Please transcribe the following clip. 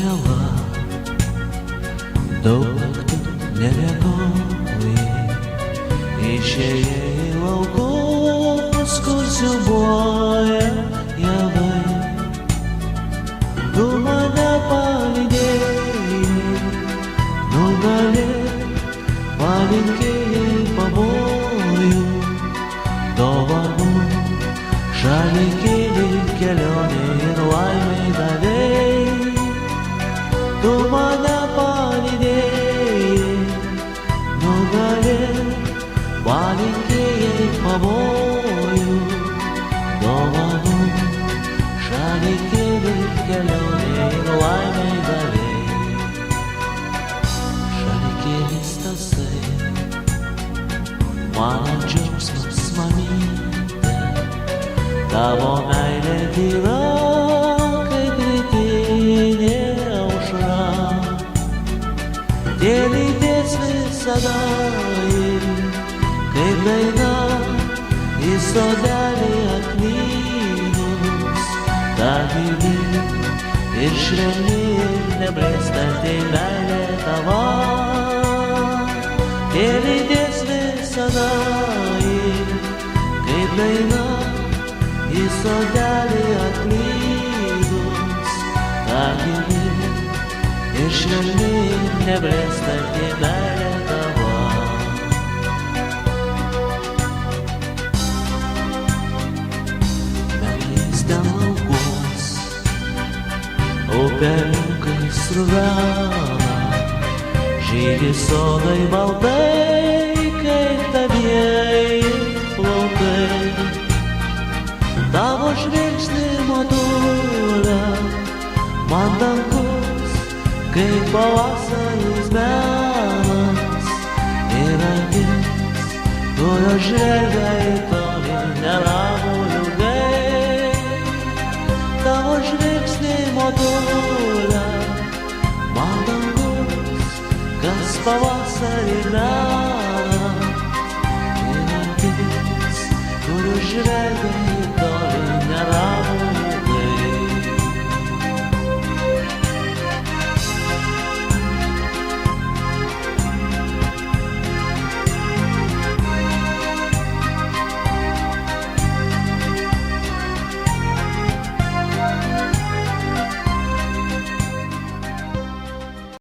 miela, daug naktų nemiegoji, išėjai į laukus, kur siūbuoja javai. Tu mane palydėjai, nugalėjai, palinkėjai pavojų, dovanų, šalikėlį, kelionė ir laimė davėjai. Tu mane palydėjai, nugalėjai, palinkėjai pavojų, dovanų, šalikėlį, kelionė ir laimė davėjai. Šalikėlis tasai, mano džiaugsmas, mamyte, tavo meilė tyra, kaip rytinė aušra. Dėlytės visada, kaip daina į sodelį akmynus, ta gyvi ir švelni ir neblėstanti meilė tava. Dėlytės visada, kaip daina į sodelį akmynus, ta gyvi ir švelni ir neblėstanti meilė tava. Meilės ten laukuos, upeliukai sruvena, žydi sodai baltai, kaip tavieji plaukai. Tavo žvilgsnį motulė, man dangus, kaip pavasaris menas, ir akis, kurio žvelgia į toli neramų ilgai. Tavo žvilgsnį motulė,